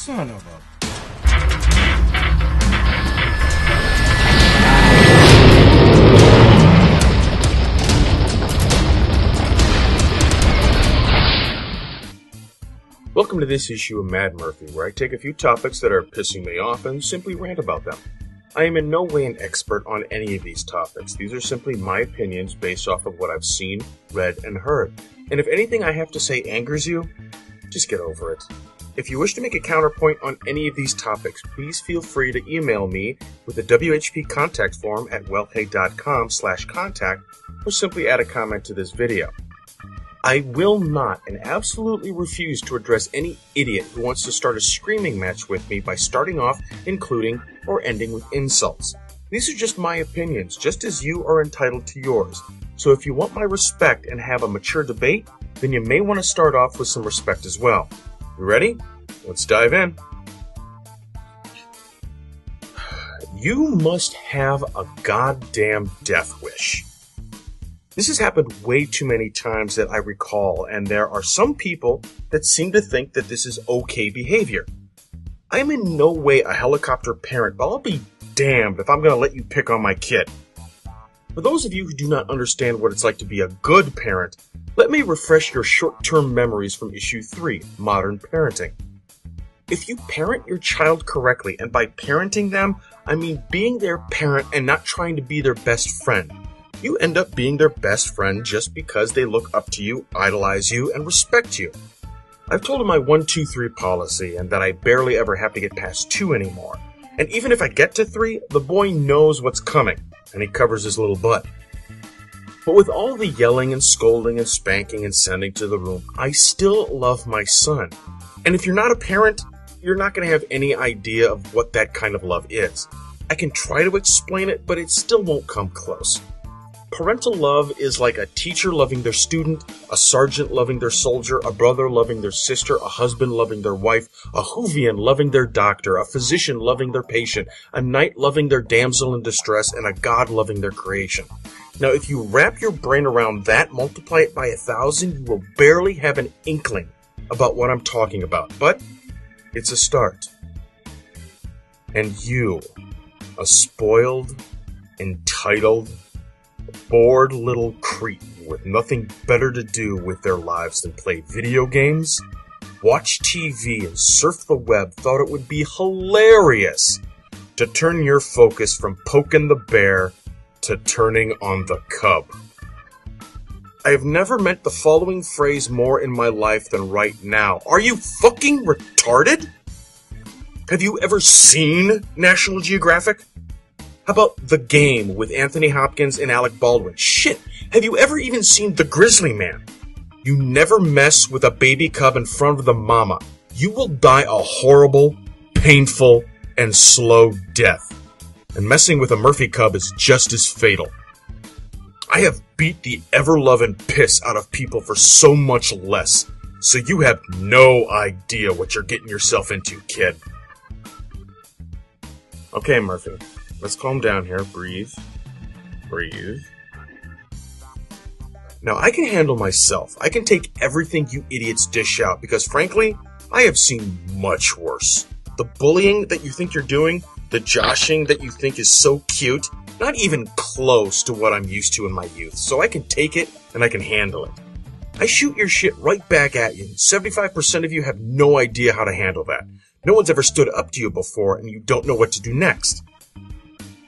Son of a... Welcome to this issue of Mad Murphy, where I take a few topics that are pissing me off and simply rant about them. I am in no way an expert on any of these topics. These are simply my opinions based off of what I've seen, read, and heard. And if anything I have to say angers you, just get over it. If you wish to make a counterpoint on any of these topics, please feel free to email me with the WHP contact form at wellhey.com/contact, or simply add a comment to this video. I will not and absolutely refuse to address any idiot who wants to start a screaming match with me by starting off, including, or ending with insults. These are just my opinions, just as you are entitled to yours. So if you want my respect and have a mature debate, then you may want to start off with some respect as well. You ready? Let's dive in. You must have a goddamn death wish. This has happened way too many times that I recall, and there are some people that seem to think that this is okay behavior. I am in no way a helicopter parent, but I'll be damned if I'm going to let you pick on my kid. For those of you who do not understand what it's like to be a good parent, let me refresh your short-term memories from issue 3, Modern Parenting. If you parent your child correctly, and by parenting them, I mean being their parent and not trying to be their best friend, you end up being their best friend just because they look up to you, idolize you, and respect you. I've told him my 1, 2, 3 policy and that I barely ever have to get past 2 anymore. And even if I get to 3, the boy knows what's coming, and he covers his little butt. But with all the yelling and scolding and spanking and sending to the room, I still love my son. And if you're not a parent, you're not going to have any idea of what that kind of love is. I can try to explain it, but it still won't come close. Parental love is like a teacher loving their student, a sergeant loving their soldier, a brother loving their sister, a husband loving their wife, a Whovian loving their doctor, a physician loving their patient, a knight loving their damsel in distress, and a god loving their creation. Now, if you wrap your brain around that, multiply it by 1,000, you will barely have an inkling about what I'm talking about. But it's a start. And you, a spoiled, entitled, bored little creep with nothing better to do with their lives than play video games, watch TV, and surf the web, thought it would be hilarious to turn your focus from poking the bear to turning on the cub. I have never meant the following phrase more in my life than right now. Are you fucking retarded? Have you ever seen National Geographic? How about The Game with Anthony Hopkins and Alec Baldwin? Shit, have you ever even seen The Grizzly Man? You never mess with a baby cub in front of the mama. You will die a horrible, painful, and slow death. And messing with a Murphy cub is just as fatal. I have beat the ever-loving piss out of people for so much less, so you have no idea what you're getting yourself into, kid. Okay, Murphy. Let's calm down here. Breathe. Breathe. Now, I can handle myself. I can take everything you idiots dish out because, frankly, I have seen much worse. The bullying that you think you're doing, the joshing that you think is so cute, not even close to what I'm used to in my youth. So I can take it and I can handle it. I shoot your shit right back at you. 75% of you have no idea how to handle that. No one's ever stood up to you before and you don't know what to do next.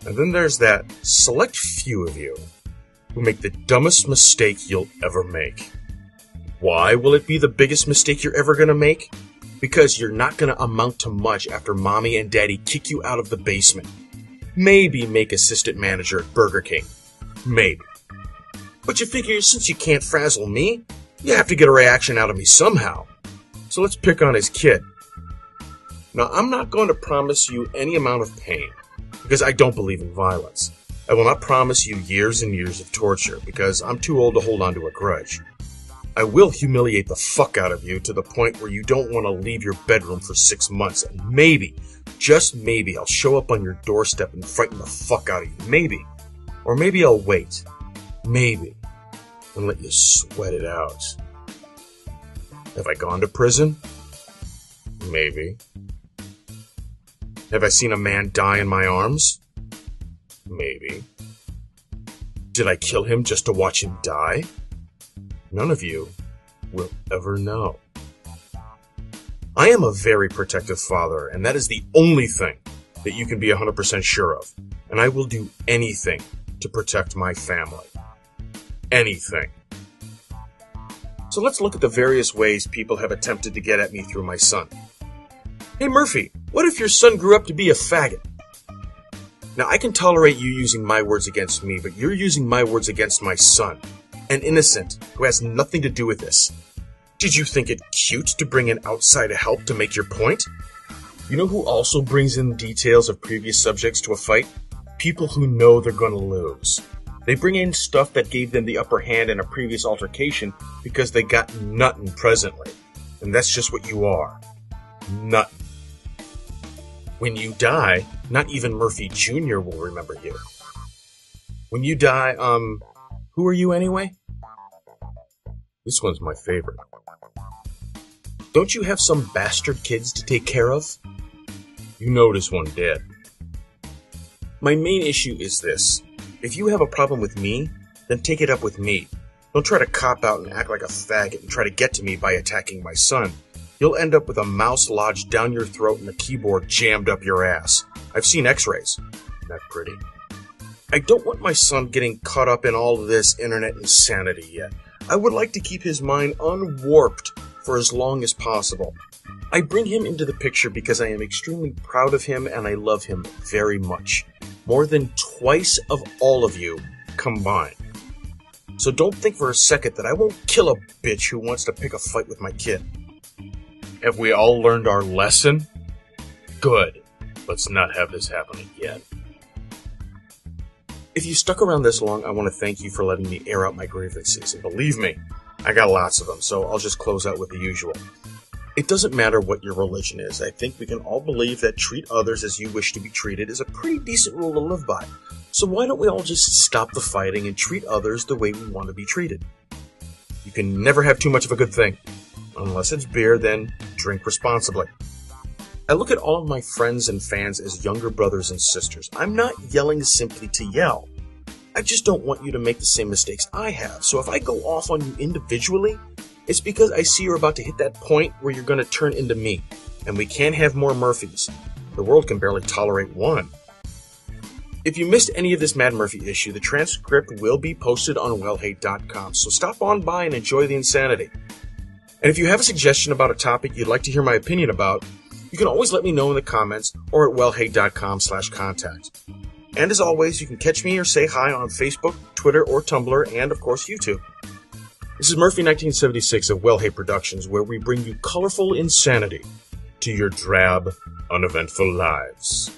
And then there's that select few of you who make the dumbest mistake you'll ever make. Why will it be the biggest mistake you're ever going to make? Because you're not going to amount to much after mommy and daddy kick you out of the basement. Maybe make assistant manager at Burger King. Maybe. But you figure since you can't frazzle me, you have to get a reaction out of me somehow. So let's pick on his kid. Now, I'm not going to promise you any amount of pain, because I don't believe in violence. I will not promise you years and years of torture, because I'm too old to hold on to a grudge. I will humiliate the fuck out of you to the point where you don't want to leave your bedroom for 6 months, and maybe, just maybe, I'll show up on your doorstep and frighten the fuck out of you. Maybe. Or maybe I'll wait. Maybe. And let you sweat it out. Have I gone to prison? Maybe. Have I seen a man die in my arms? Maybe. Did I kill him just to watch him die? None of you will ever know. I am a very protective father, and that is the only thing that you can be 100% sure of. And I will do anything to protect my family. Anything. So let's look at the various ways people have attempted to get at me through my son. Hey Murphy, what if your son grew up to be a faggot? Now I can tolerate you using my words against me, but you're using my words against my son, an innocent who has nothing to do with this. Did you think it cute to bring in outside help to make your point? You know who also brings in details of previous subjects to a fight? People who know they're gonna lose. They bring in stuff that gave them the upper hand in a previous altercation because they got nuttin' presently. And that's just what you are. Nuttin'. When you die, not even Murphy Jr. will remember you. When you die, who are you anyway? This one's my favorite. Don't you have some bastard kids to take care of? You know this one did. My main issue is this. If you have a problem with me, then take it up with me. Don't try to cop out and act like a faggot and try to get to me by attacking my son. You'll end up with a mouse lodged down your throat and a keyboard jammed up your ass. I've seen x-rays. Not pretty. I don't want my son getting caught up in all of this internet insanity yet. I would like to keep his mind unwarped for as long as possible. I bring him into the picture because I am extremely proud of him and I love him very much. More than twice of all of you combined. So don't think for a second that I won't kill a bitch who wants to pick a fight with my kid. Have we all learned our lesson? Good. Let's not have this happen again. If you stuck around this long, I want to thank you for letting me air out my grievances. And believe me, I got lots of them, so I'll just close out with the usual. It doesn't matter what your religion is. I think we can all believe that treat others as you wish to be treated is a pretty decent rule to live by. So why don't we all just stop the fighting and treat others the way we want to be treated? You can never have too much of a good thing. Unless it's beer, then drink responsibly. I look at all of my friends and fans as younger brothers and sisters. I'm not yelling simply to yell. I just don't want you to make the same mistakes I have. So if I go off on you individually, it's because I see you're about to hit that point where you're going to turn into me. And we can't have more Murphys. The world can barely tolerate one. If you missed any of this Mad Murphy issue, the transcript will be posted on WellHey.com. So stop on by and enjoy the insanity. And if you have a suggestion about a topic you'd like to hear my opinion about, you can always let me know in the comments or at wellhey.com/contact. And as always, you can catch me or say hi on Facebook, Twitter, or Tumblr, and of course YouTube. This is Murphy 1976 of WellHey Productions, where we bring you colorful insanity to your drab, uneventful lives.